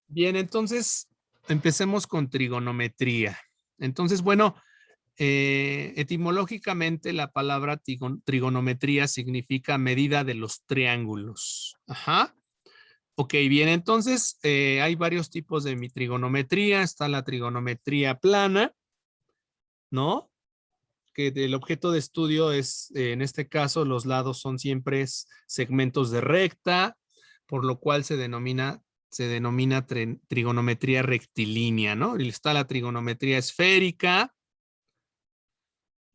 Bien, entonces empecemos con trigonometría. Entonces, bueno, etimológicamente la palabra trigonometría significa medida de los triángulos. Ajá. Ok, bien, entonces hay varios tipos de mi trigonometría. Está la trigonometría plana, ¿no? Que el objeto de estudio es, en este caso, los lados son siempre segmentos de recta, por lo cual se denomina trigonometría rectilínea, ¿no? Y está la trigonometría esférica,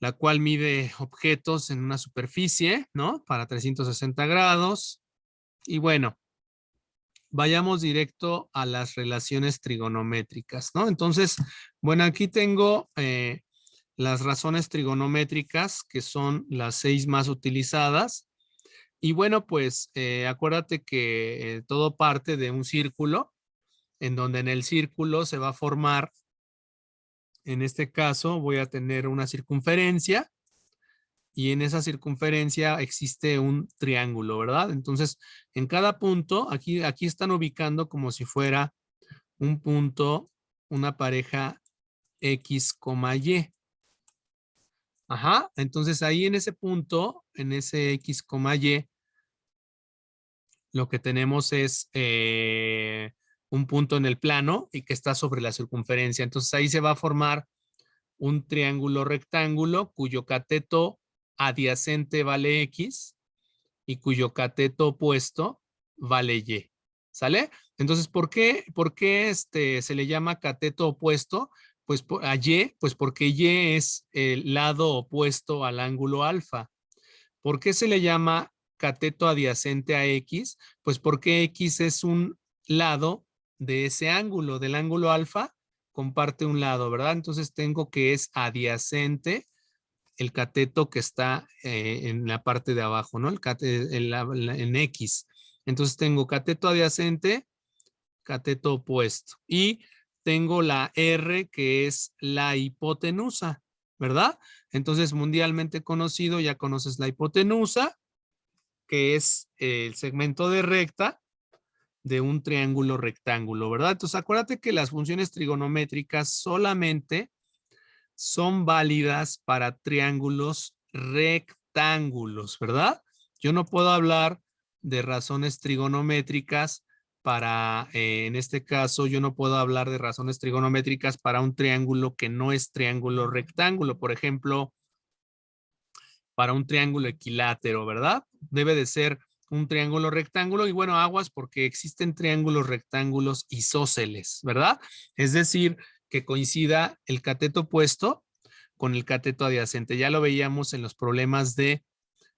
la cual mide objetos en una superficie, ¿no? Para 360 grados. Y bueno, vayamos directo a las relaciones trigonométricas, ¿no? Entonces, bueno, aquí tengo las razones trigonométricas, que son las 6 más utilizadas. Y bueno, pues acuérdate que todo parte de un círculo, en donde en el círculo se va a formar, en este caso voy a tener una circunferencia, y en esa circunferencia existe un triángulo, ¿verdad? Entonces, en cada punto, aquí están ubicando como si fuera un punto, una pareja X, Y. Ajá, entonces ahí en ese punto, en ese X, Y, lo que tenemos es un punto en el plano y que está sobre la circunferencia. Entonces ahí se va a formar un triángulo rectángulo cuyo cateto adyacente vale X y cuyo cateto opuesto vale Y. ¿Sale? Entonces, ¿por qué se le llama cateto opuesto? Pues a Y, pues porque Y es el lado opuesto al ángulo alfa. ¿Por qué se le llama cateto adyacente a X? Pues porque X es un lado de ese ángulo, del ángulo alfa, comparte un lado, ¿verdad? Entonces tengo que es adyacente el cateto que está en la parte de abajo, ¿no? En X. Entonces tengo cateto adyacente, cateto opuesto. Y tengo la R, que es la hipotenusa, ¿verdad? Entonces, mundialmente conocido, ya conoces la hipotenusa, que es el segmento de recta de un triángulo rectángulo, ¿verdad? Entonces, acuérdate que las funciones trigonométricas solamente son válidas para triángulos rectángulos, ¿verdad? Yo no puedo hablar de razones trigonométricas para, en este caso, yo no puedo hablar de razones trigonométricas para un triángulo que no es triángulo rectángulo. Por ejemplo, para un triángulo equilátero, ¿verdad? Debe de ser un triángulo rectángulo y bueno, aguas porque existen triángulos rectángulos isósceles, ¿verdad? Es decir, que coincida el cateto opuesto con el cateto adyacente. Ya lo veíamos en los problemas de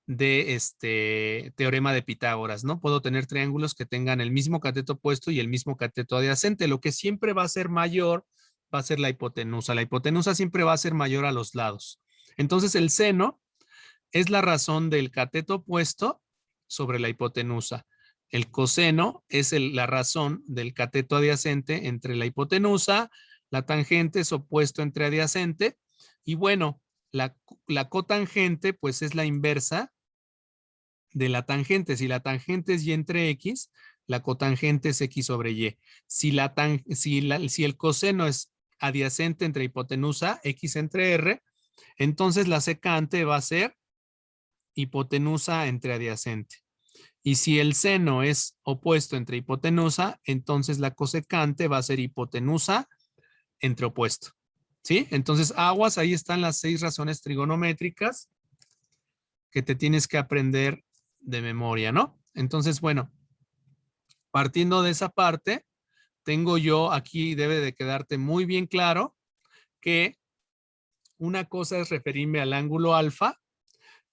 este teorema de Pitágoras, ¿no? Puedo tener triángulos que tengan el mismo cateto opuesto y el mismo cateto adyacente. Lo que siempre va a ser mayor va a ser la hipotenusa. La hipotenusa siempre va a ser mayor a los lados. Entonces el seno es la razón del cateto opuesto sobre la hipotenusa. El coseno es la razón del cateto adyacente entre la hipotenusa, la tangente es opuesto entre adyacente y bueno, la cotangente pues es la inversa de la tangente. Si la tangente es y entre x, la cotangente es x sobre y. Si el coseno es adyacente entre hipotenusa, x entre r, entonces la secante va a ser hipotenusa entre adyacente. Y si el seno es opuesto entre hipotenusa, entonces la cosecante va a ser hipotenusa entre opuesto. ¿Sí? Entonces, aguas, ahí están las 6 razones trigonométricas que te tienes que aprender de memoria, ¿no? Entonces, bueno, partiendo de esa parte, tengo yo aquí, debe de quedarte muy bien claro que una cosa es referirme al ángulo alfa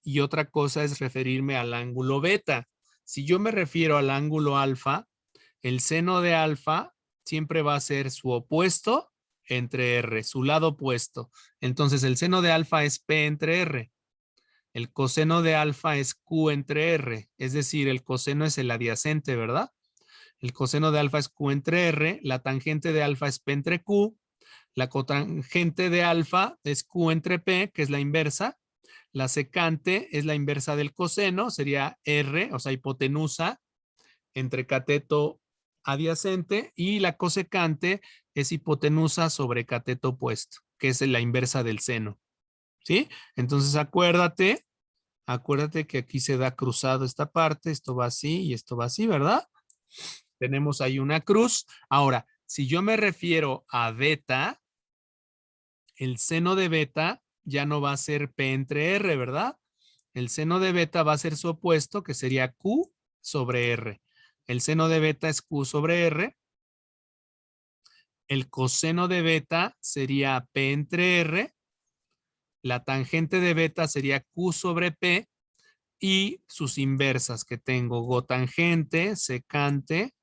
y otra cosa es referirme al ángulo beta. Si yo me refiero al ángulo alfa, el seno de alfa siempre va a ser su opuesto entre R, su lado opuesto. Entonces el seno de alfa es P entre R. El coseno de alfa es Q entre R. Es decir, el coseno es el adyacente, ¿verdad? El coseno de alfa es Q entre R. La tangente de alfa es P entre Q. La cotangente de alfa es Q entre P, que es la inversa. La secante es la inversa del coseno, sería R, o sea, hipotenusa entre cateto adyacente y la cosecante es hipotenusa sobre cateto opuesto, que es la inversa del seno. ¿Sí? Entonces acuérdate que aquí se da cruzado esta parte, esto va así y esto va así, ¿verdad? Tenemos ahí una cruz. Ahora, si yo me refiero a beta, el seno de beta ya no va a ser P entre R, ¿verdad? El seno de beta va a ser su opuesto, que sería Q sobre R. El seno de beta es Q sobre R. El coseno de beta sería P entre R. La tangente de beta sería Q sobre P. Y sus inversas que tengo, gotangente, secante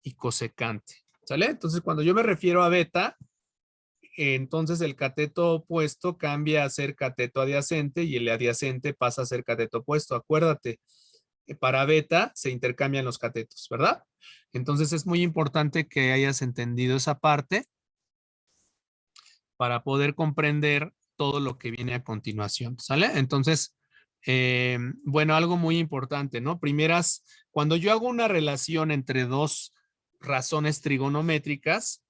y cosecante. ¿Sale? Entonces, cuando yo me refiero a beta, entonces el cateto opuesto cambia a ser cateto adyacente y el adyacente pasa a ser cateto opuesto. Acuérdate, para beta se intercambian los catetos, ¿verdad? Entonces es muy importante que hayas entendido esa parte para poder comprender todo lo que viene a continuación, ¿sale? Entonces, bueno, algo muy importante, ¿no? Primeras, cuando yo hago una relación entre dos razones trigonométricas,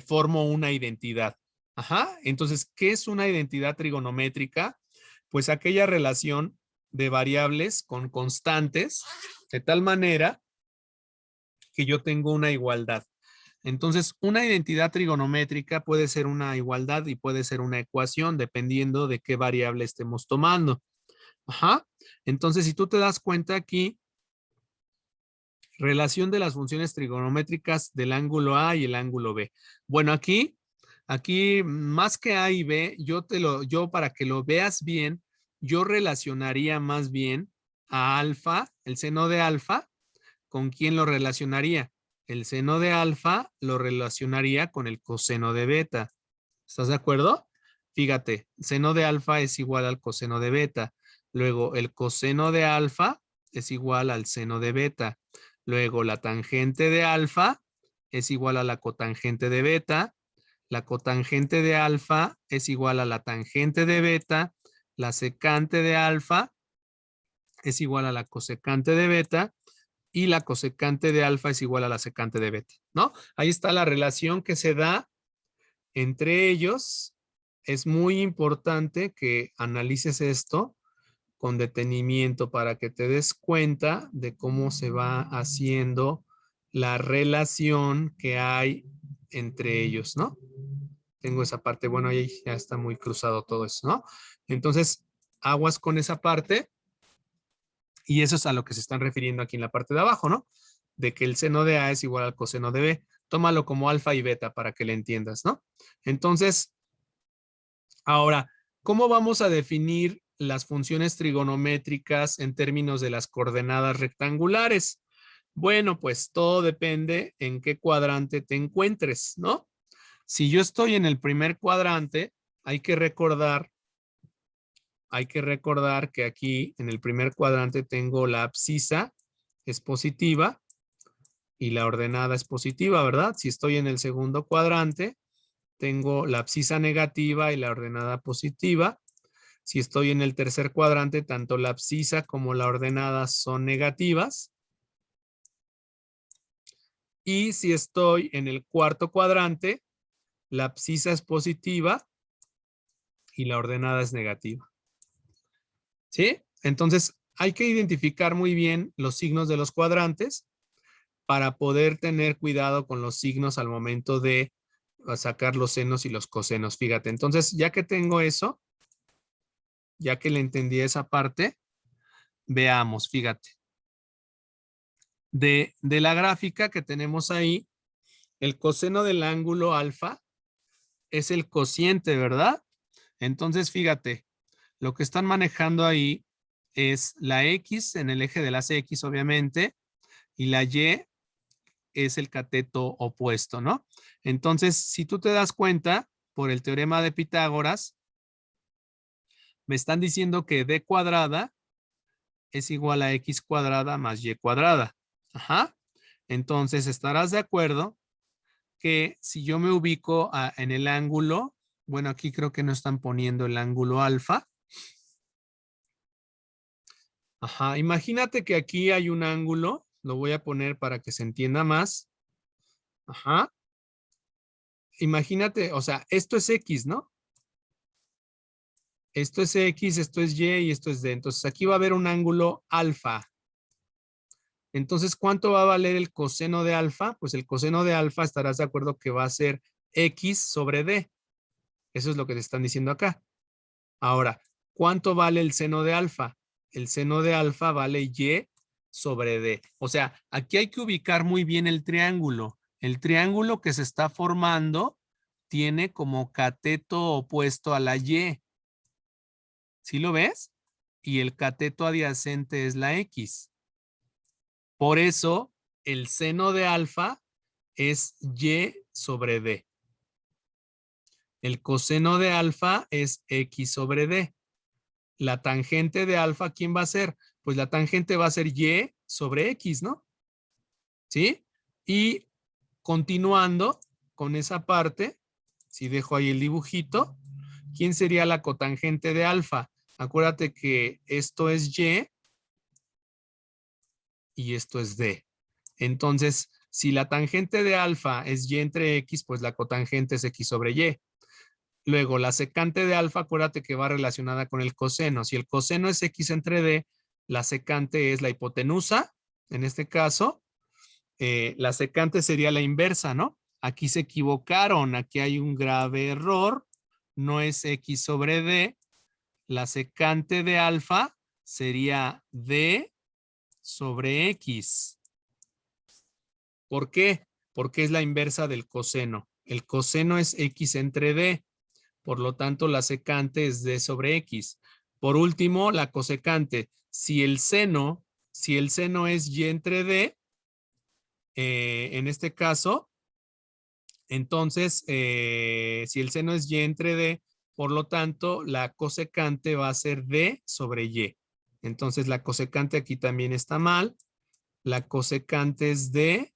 formo una identidad. Ajá, entonces, ¿qué es una identidad trigonométrica? Pues aquella relación de variables con constantes, de tal manera que yo tengo una igualdad. Entonces, una identidad trigonométrica puede ser una igualdad y puede ser una ecuación, dependiendo de qué variable estemos tomando. Ajá. Entonces, si tú te das cuenta aquí, relación de las funciones trigonométricas del ángulo A y el ángulo B. Bueno, aquí más que A y B, yo para que lo veas bien, yo relacionaría más bien a alfa, el seno de alfa. ¿Con quién lo relacionaría? El seno de alfa lo relacionaría con el coseno de beta. ¿Estás de acuerdo? Fíjate, seno de alfa es igual al coseno de beta. Luego, el coseno de alfa es igual al seno de beta. Luego, la tangente de alfa es igual a la cotangente de beta. La cotangente de alfa es igual a la tangente de beta. La secante de alfa es igual a la cosecante de beta y la cosecante de alfa es igual a la secante de beta, ¿no? Ahí está la relación que se da entre ellos. Es muy importante que analices esto con detenimiento para que te des cuenta de cómo se va haciendo la relación que hay entre ellos, ¿no? Tengo esa parte, bueno, ahí ya está muy cruzado todo eso, ¿no? Entonces, aguas con esa parte. Y eso es a lo que se están refiriendo aquí en la parte de abajo, ¿no? De que el seno de A es igual al coseno de B. Tómalo como alfa y beta para que le entiendas, ¿no? Entonces, ahora, ¿cómo vamos a definir las funciones trigonométricas en términos de las coordenadas rectangulares? Bueno, pues todo depende en qué cuadrante te encuentres, ¿no? Si yo estoy en el primer cuadrante, hay que recordar que aquí en el primer cuadrante tengo la abscisa, es positiva, y la ordenada es positiva, ¿verdad? Si estoy en el segundo cuadrante, tengo la abscisa negativa y la ordenada positiva. Si estoy en el tercer cuadrante, tanto la abscisa como la ordenada son negativas. Y si estoy en el cuarto cuadrante, la abscisa es positiva y la ordenada es negativa. ¿Sí? Entonces, hay que identificar muy bien los signos de los cuadrantes para poder tener cuidado con los signos al momento de sacar los senos y los cosenos. Fíjate, entonces, ya que tengo eso, ya que le entendí esa parte, veamos, fíjate. De la gráfica que tenemos ahí, el coseno del ángulo alfa es el cociente, ¿verdad? Entonces, fíjate, lo que están manejando ahí es la X en el eje de las X, obviamente, y la Y es el cateto opuesto, ¿no? Entonces, si tú te das cuenta, por el teorema de Pitágoras, me están diciendo que D cuadrada es igual a X cuadrada más Y cuadrada. Ajá. Entonces, estarás de acuerdo que si yo me ubico en el ángulo, bueno, aquí creo que no están poniendo el ángulo alfa. Ajá, imagínate que aquí hay un ángulo, lo voy a poner para que se entienda más. Ajá. Imagínate, o sea, esto es X, ¿no? Esto es X, esto es Y y esto es D. Entonces aquí va a haber un ángulo alfa. Entonces, ¿cuánto va a valer el coseno de alfa? Pues el coseno de alfa, estarás de acuerdo que va a ser X sobre D. Eso es lo que te están diciendo acá. Ahora, ¿cuánto vale el seno de alfa? El seno de alfa vale Y sobre D. O sea, aquí hay que ubicar muy bien el triángulo. El triángulo que se está formando tiene como cateto opuesto a la Y. ¿Sí lo ves? Y el cateto adyacente es la X. Por eso, el seno de alfa es Y sobre D. El coseno de alfa es X sobre D. La tangente de alfa, ¿quién va a ser? Pues la tangente va a ser Y sobre X, ¿no? ¿Sí? Y continuando con esa parte, si dejo ahí el dibujito, ¿quién sería la cotangente de alfa? Acuérdate que esto es y esto es D. Entonces, si la tangente de alfa es Y entre X, pues la cotangente es X sobre Y. Luego, la secante de alfa, acuérdate que va relacionada con el coseno. Si el coseno es X entre D, la secante es la hipotenusa. En este caso, la secante sería la inversa, ¿no? Aquí se equivocaron, aquí hay un grave error. No es X sobre D. La secante de alfa sería D sobre X. ¿Por qué? Porque es la inversa del coseno. El coseno es X entre D. Por lo tanto, la secante es D sobre X. Por último, la cosecante. Si el seno es Y entre D, en este caso, entonces, si el seno es Y entre D, por lo tanto, la cosecante va a ser D sobre Y. Entonces, la cosecante aquí también está mal. La cosecante es D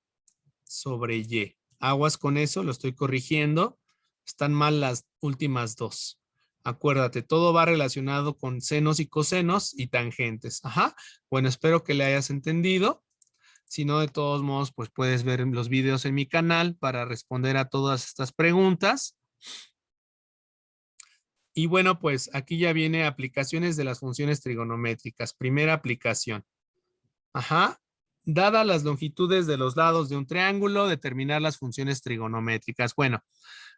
sobre Y. Aguas con eso, lo estoy corrigiendo. Están mal las últimas dos. Acuérdate, todo va relacionado con senos y cosenos y tangentes. Ajá. Bueno, espero que le hayas entendido. Si no, de todos modos, pues puedes ver los videos en mi canal para responder a todas estas preguntas. Y bueno, pues aquí ya viene aplicaciones de las funciones trigonométricas. Primera aplicación. Ajá. Dadas las longitudes de los lados de un triángulo, determinar las funciones trigonométricas. Bueno,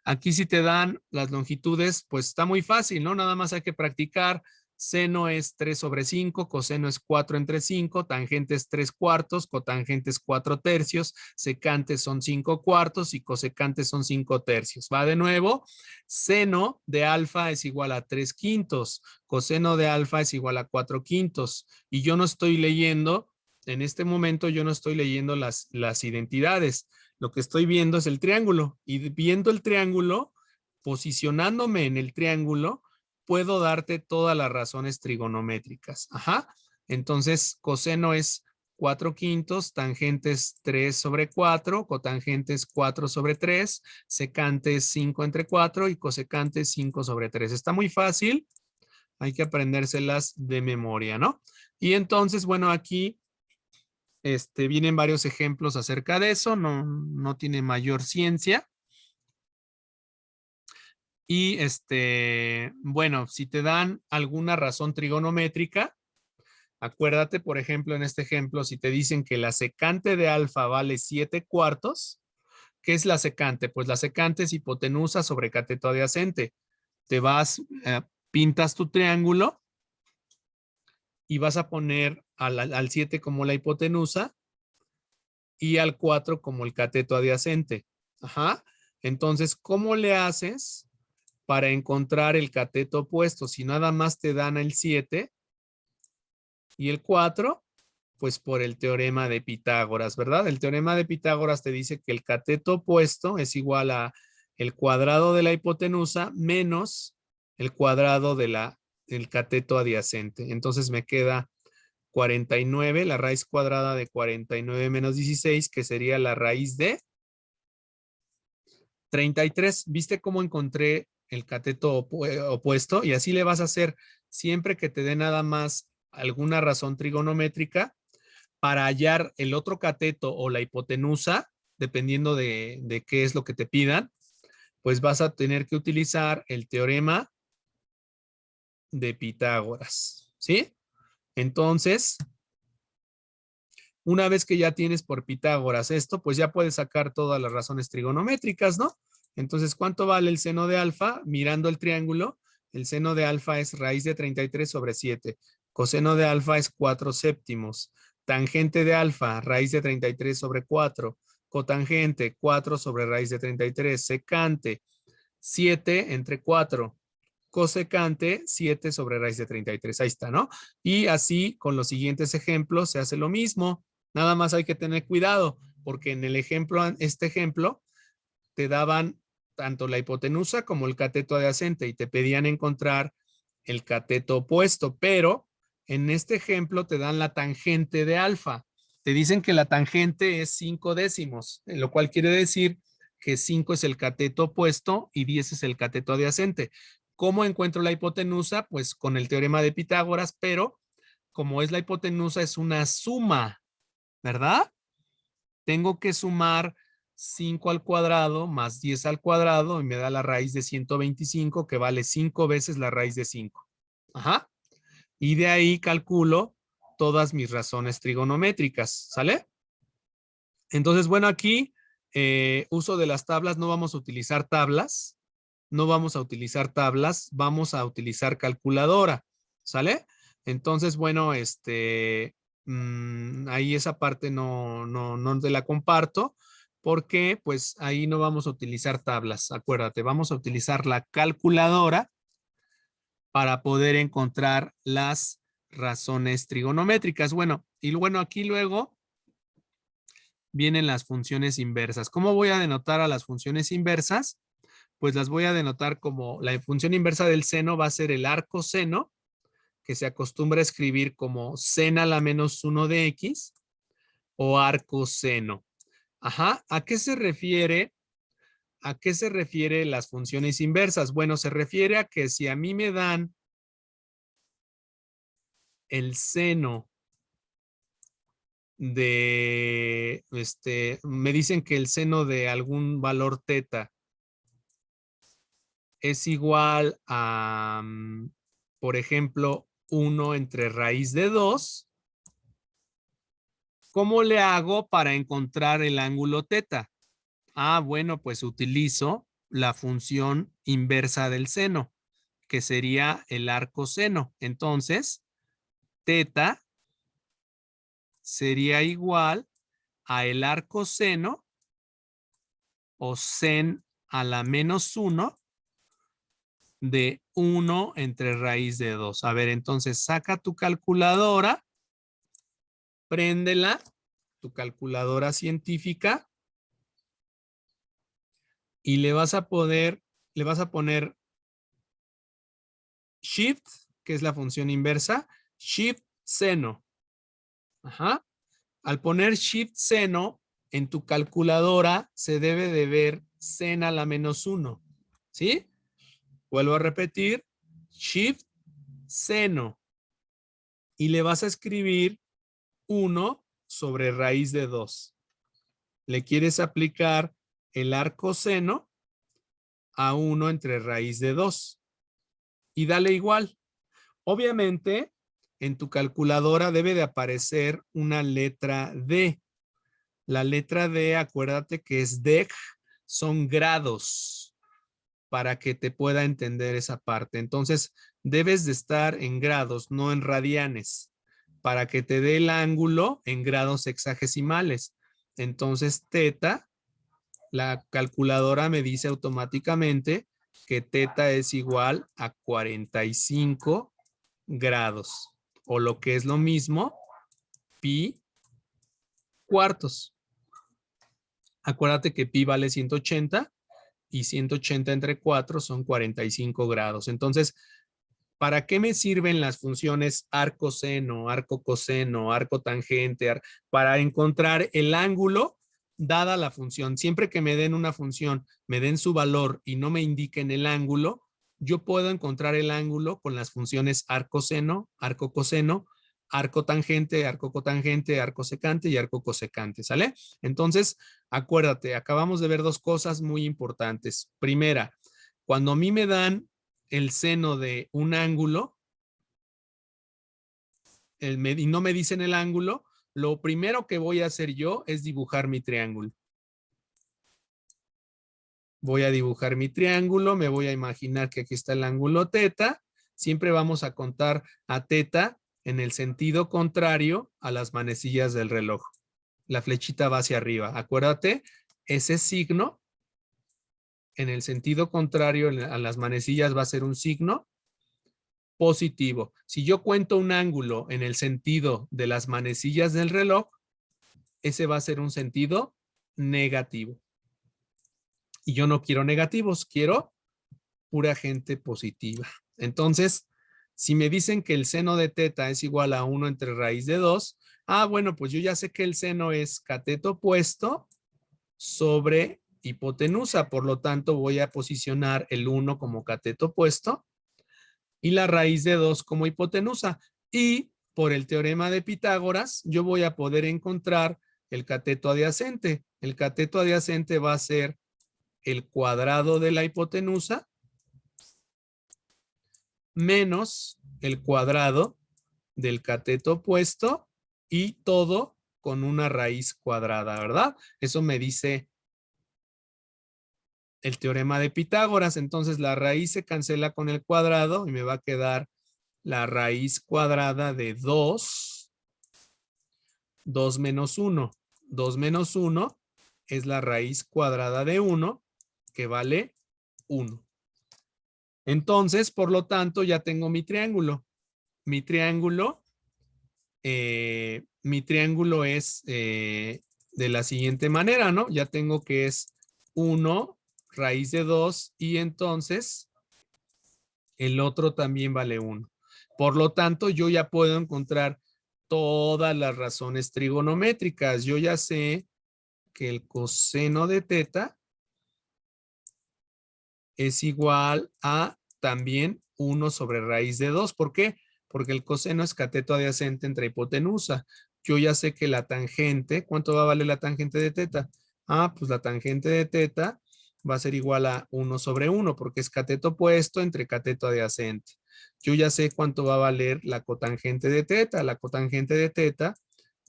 aquí si te dan las longitudes, pues está muy fácil, ¿no? Nada más hay que practicar. Seno es 3 sobre 5, coseno es 4 entre 5, tangente es 3 cuartos, cotangente es 4 tercios, secante son 5 cuartos y cosecante son 5 tercios. Va de nuevo, seno de alfa es igual a 3 quintos, coseno de alfa es igual a 4 quintos. Y yo no estoy leyendo, en este momento yo no estoy leyendo las identidades. Lo que estoy viendo es el triángulo y viendo el triángulo, posicionándome en el triángulo, puedo darte todas las razones trigonométricas. Ajá. Entonces, coseno es 4 quintos, tangente es 3 sobre 4, cotangente es 4 sobre 3, secante es 5 entre 4 y cosecante es 5 sobre 3. Está muy fácil, hay que aprendérselas de memoria, ¿no? Y entonces, bueno, aquí vienen varios ejemplos acerca de eso, no tiene mayor ciencia. Y bueno, si te dan alguna razón trigonométrica, acuérdate, por ejemplo, en este ejemplo, si te dicen que la secante de alfa vale 7 cuartos, ¿qué es la secante? Pues la secante es hipotenusa sobre cateto adyacente. Te vas, pintas tu triángulo y vas a poner al 7 como la hipotenusa y al 4 como el cateto adyacente. Ajá. Entonces, ¿cómo le haces para encontrar el cateto opuesto? Si nada más te dan el 7 y el 4, pues por el teorema de Pitágoras, ¿verdad? El teorema de Pitágoras te dice que el cateto opuesto es igual a el cuadrado de la hipotenusa menos el cuadrado del cateto adyacente. Entonces me queda 49, la raíz cuadrada de 49 menos 16, que sería la raíz de 33. ¿Viste cómo encontré el cateto opuesto? Y así le vas a hacer siempre que te dé nada más alguna razón trigonométrica para hallar el otro cateto o la hipotenusa. dependiendo de qué es lo que te pidan, pues vas a tener que utilizar el teorema de Pitágoras, ¿sí? Entonces, una vez que ya tienes por Pitágoras esto, pues ya puedes sacar todas las razones trigonométricas, ¿no? Entonces, ¿cuánto vale el seno de alfa? Mirando el triángulo, el seno de alfa es raíz de 33 sobre 7. Coseno de alfa es 4 séptimos. Tangente de alfa, raíz de 33 sobre 4. Cotangente, 4 sobre raíz de 33. Secante, 7 entre 4. Cosecante, 7 sobre raíz de 33. Ahí está, ¿no? Y así con los siguientes ejemplos se hace lo mismo. Nada más hay que tener cuidado, porque en el ejemplo, este ejemplo, te daban tanto la hipotenusa como el cateto adyacente y te pedían encontrar el cateto opuesto, pero en este ejemplo te dan la tangente de alfa. Te dicen que la tangente es 5 décimos, lo cual quiere decir que 5 es el cateto opuesto y 10 es el cateto adyacente. ¿Cómo encuentro la hipotenusa? Pues con el teorema de Pitágoras, pero como es la hipotenusa, es una suma, ¿verdad? Tengo que sumar 5 al cuadrado más 10 al cuadrado y me da la raíz de 125 que vale 5 veces la raíz de 5. Ajá. Y de ahí calculo todas mis razones trigonométricas, ¿sale? Entonces, bueno, aquí uso de las tablas, no vamos a utilizar tablas, vamos a utilizar calculadora, ¿sale? Entonces, bueno, ahí esa parte no te la comparto porque pues ahí no vamos a utilizar tablas, acuérdate, vamos a utilizar la calculadora para poder encontrar las razones trigonométricas. Bueno, y bueno, aquí luego vienen las funciones inversas. ¿Cómo voy a denotar a las funciones inversas? Pues las voy a denotar como la función inversa del seno va a ser el arcoseno, que se acostumbra a escribir como sen a la menos 1 de x o arcoseno. Ajá, ¿a qué se refiere? ¿A qué se refiere las funciones inversas? Bueno, se refiere a que si a mí me dan el seno de, me dicen que el seno de algún valor teta es igual a, por ejemplo, 1 entre raíz de 2, ¿cómo le hago para encontrar el ángulo teta? Ah, bueno, pues utilizo la función inversa del seno, que sería el arcoseno. Entonces, teta sería igual a el arcoseno o sen a la menos 1 de 1 entre raíz de 2. A ver, entonces saca tu calculadora, préndela, tu calculadora científica, y le vas a poner shift, que es la función inversa, shift seno. Ajá. Al poner shift seno en tu calculadora se debe de ver sen a la menos 1. ¿Sí? Vuelvo a repetir, shift seno. Y le vas a escribir 1 sobre raíz de 2. Le quieres aplicar el arcoseno a 1 entre raíz de 2. Y dale igual. Obviamente, en tu calculadora debe de aparecer una letra D. La letra D, acuérdate que es deg, son grados para que te pueda entender esa parte. Entonces, debes de estar en grados, no en radianes, para que te dé el ángulo en grados sexagesimales. Entonces, teta, la calculadora me dice automáticamente que teta es igual a 45 grados, o lo que es lo mismo, pi cuartos. Acuérdate que pi vale 180 y 180 entre 4 son 45 grados. Entonces, ¿para qué me sirven las funciones arcoseno, arcocoseno, arcotangente? Para encontrar el ángulo dada la función. Siempre que me den una función, me den su valor y no me indiquen el ángulo, yo puedo encontrar el ángulo con las funciones arcoseno, arcocoseno, arco tangente, arco cotangente, arco secante y arco cosecante, ¿sale? Entonces, acuérdate, acabamos de ver dos cosas muy importantes. Primera, cuando a mí me dan el seno de un ángulo y no me dicen el ángulo, lo primero que voy a hacer yo es dibujar mi triángulo. Voy a dibujar mi triángulo, me voy a imaginar que aquí está el ángulo teta. Siempre vamos a contar a teta en el sentido contrario a las manecillas del reloj. La flechita va hacia arriba. Acuérdate, ese signo en el sentido contrario a las manecillas va a ser un signo positivo. Si yo cuento un ángulo en el sentido de las manecillas del reloj, ese va a ser un sentido negativo. Y yo no quiero negativos, quiero pura gente positiva. Entonces, si me dicen que el seno de teta es igual a 1 entre raíz de 2, bueno, pues yo ya sé que el seno es cateto opuesto sobre hipotenusa. Por lo tanto, voy a posicionar el 1 como cateto opuesto y la raíz de 2 como hipotenusa. Y por el teorema de Pitágoras, yo voy a poder encontrar el cateto adyacente. El cateto adyacente va a ser el cuadrado de la hipotenusa menos el cuadrado del cateto opuesto y todo con una raíz cuadrada, ¿verdad? Eso me dice el teorema de Pitágoras. Entonces la raíz se cancela con el cuadrado y me va a quedar la raíz cuadrada de 2 menos 1. 2 menos 1 es la raíz cuadrada de 1, que vale 1. Entonces, por lo tanto, ya tengo mi triángulo. Mi triángulo es de la siguiente manera, ¿no? Ya tengo que es 1 raíz de 2 y entonces el otro también vale 1. Por lo tanto, yo ya puedo encontrar todas las razones trigonométricas. Yo ya sé que el coseno de teta es igual a también 1 sobre raíz de 2. ¿Por qué? Porque el coseno es cateto adyacente entre hipotenusa. Yo ya sé que la tangente, ¿cuánto va a valer la tangente de teta? Pues la tangente de teta va a ser igual a 1 sobre 1 porque es cateto opuesto entre cateto adyacente. Yo ya sé cuánto va a valer la cotangente de teta. La cotangente de teta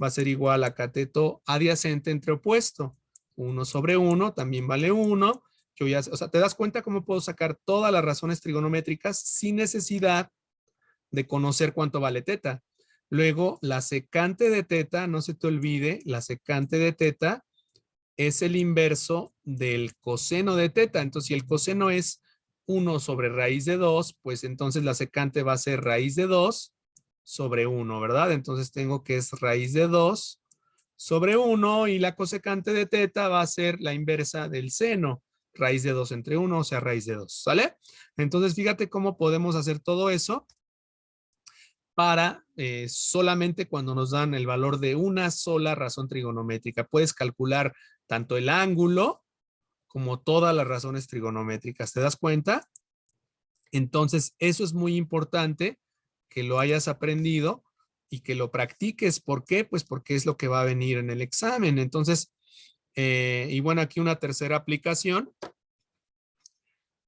va a ser igual a cateto adyacente entre opuesto. 1 sobre 1 también vale 1. Yo ya, o sea, ¿te das cuenta cómo puedo sacar todas las razones trigonométricas sin necesidad de conocer cuánto vale teta? Luego, la secante de teta, no se te olvide, la secante de teta es el inverso del coseno de teta. Entonces, si el coseno es 1 sobre raíz de 2, pues entonces la secante va a ser raíz de 2 sobre 1, ¿verdad? Entonces tengo que es raíz de 2 sobre 1 y la cosecante de teta va a ser la inversa del seno, raíz de 2 entre 1, o sea, raíz de 2, ¿sale? Entonces, fíjate cómo podemos hacer todo eso para solamente cuando nos dan el valor de una sola razón trigonométrica. Puedes calcular tanto el ángulo como todas las razones trigonométricas. ¿Te das cuenta? Entonces, eso es muy importante que lo hayas aprendido y que lo practiques. ¿Por qué? Pues porque es lo que va a venir en el examen. Entonces, y bueno, aquí una tercera aplicación.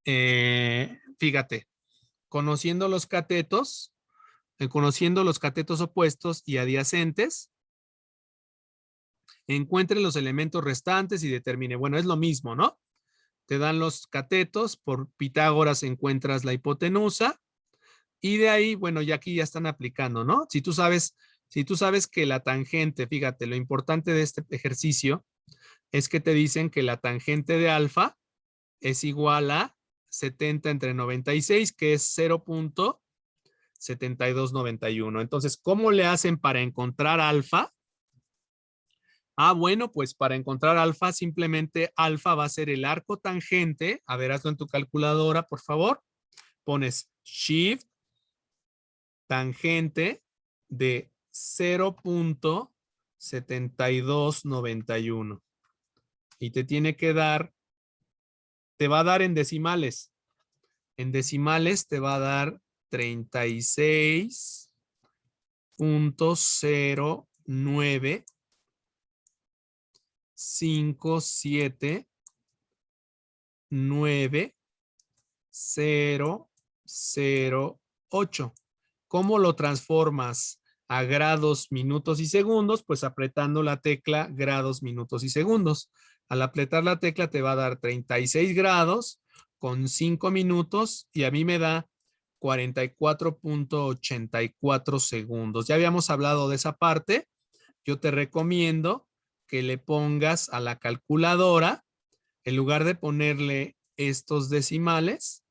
Fíjate, conociendo los catetos opuestos y adyacentes, encuentre los elementos restantes y determine. Bueno, es lo mismo, ¿no? Te dan los catetos, por Pitágoras encuentras la hipotenusa y de ahí, bueno, ya aquí ya están aplicando, ¿no? Si tú sabes que la tangente, fíjate, lo importante de este ejercicio es que te dicen que la tangente de alfa es igual a 70 entre 96, que es 0.7291. Entonces, ¿cómo le hacen para encontrar alfa? Bueno, pues para encontrar alfa, simplemente alfa va a ser el arco tangente. A ver, hazlo en tu calculadora, por favor. Pones shift tangente de 0.7291. Y te tiene que dar, te va a dar en decimales. En decimales te va a dar 36 0.9579008. ¿Cómo lo transformas a grados, minutos y segundos? Pues apretando la tecla grados, minutos y segundos. Al apretar la tecla te va a dar 36 grados con 5 minutos y a mí me da 44.84 segundos. Ya habíamos hablado de esa parte. Yo te recomiendo que le pongas a la calculadora, en lugar de ponerle estos decimales,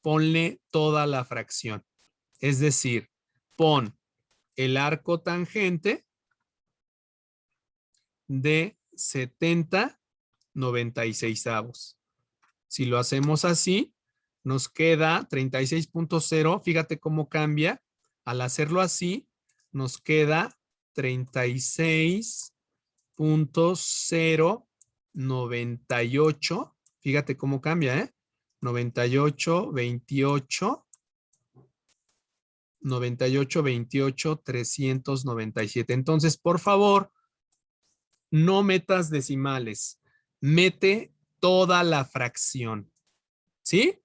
ponle toda la fracción. Es decir, pon el arco tangente de 70/96. Si lo hacemos así, nos queda 36.0. Fíjate cómo cambia. Al hacerlo así, nos queda 36.098. Fíjate cómo cambia, ¿eh? 98, 28, 98, 28, 397. Entonces, por favor, no metas decimales. Mete toda la fracción. ¿Sí?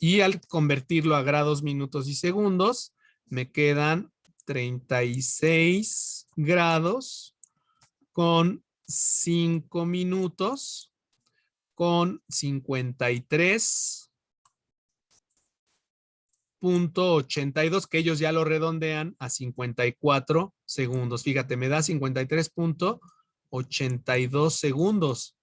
Y al convertirlo a grados, minutos y segundos, me quedan 36 grados con 5 minutos con 53.82, que ellos ya lo redondean a 54 segundos. Fíjate, me da 53.82 segundos.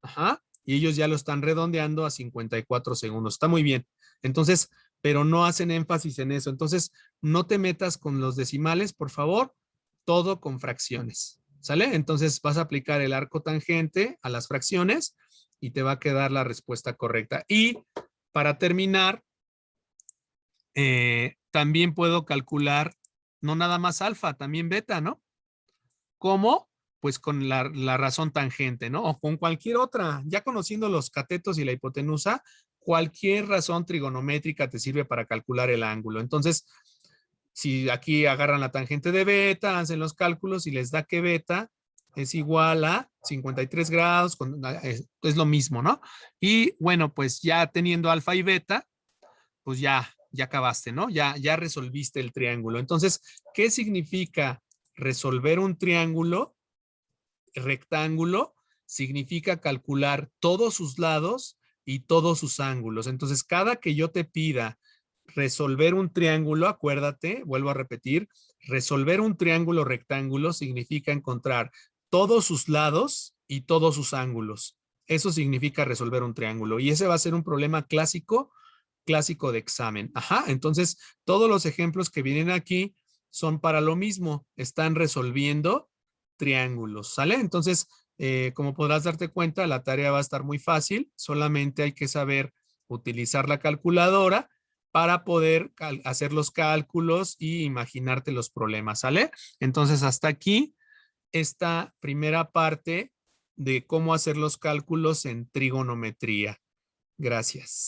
Ajá. Y ellos ya lo están redondeando a 54 segundos. Está muy bien. Entonces, pero no hacen énfasis en eso. Entonces, no te metas con los decimales, por favor. Todo con fracciones. ¿Sale? Entonces vas a aplicar el arco tangente a las fracciones y te va a quedar la respuesta correcta. Y para terminar, también puedo calcular no nada más alfa, también beta, ¿no? ¿Cómo? Pues con la razón tangente, ¿no? O con cualquier otra. Ya conociendo los catetos y la hipotenusa, cualquier razón trigonométrica te sirve para calcular el ángulo. Entonces, si aquí agarran la tangente de beta, hacen los cálculos y les da que beta es igual a 53 grados, es lo mismo, ¿no? Y bueno, pues ya teniendo alfa y beta, pues ya acabaste, ¿no? Ya resolviste el triángulo. Entonces, ¿qué significa resolver un triángulo rectángulo? Significa calcular todos sus lados y todos sus ángulos. Entonces, cada que yo te pida resolver un triángulo, acuérdate, vuelvo a repetir, resolver un triángulo rectángulo significa encontrar todos sus lados y todos sus ángulos. Eso significa resolver un triángulo. Y ese va a ser un problema clásico de examen. Ajá, entonces todos los ejemplos que vienen aquí son para lo mismo, están resolviendo triángulos, ¿sale? Entonces, como podrás darte cuenta, la tarea va a estar muy fácil, solamente hay que saber utilizar la calculadora para poder hacer los cálculos y imaginarte los problemas, ¿sale? Entonces, hasta aquí esta primera parte de cómo hacer los cálculos en trigonometría. Gracias.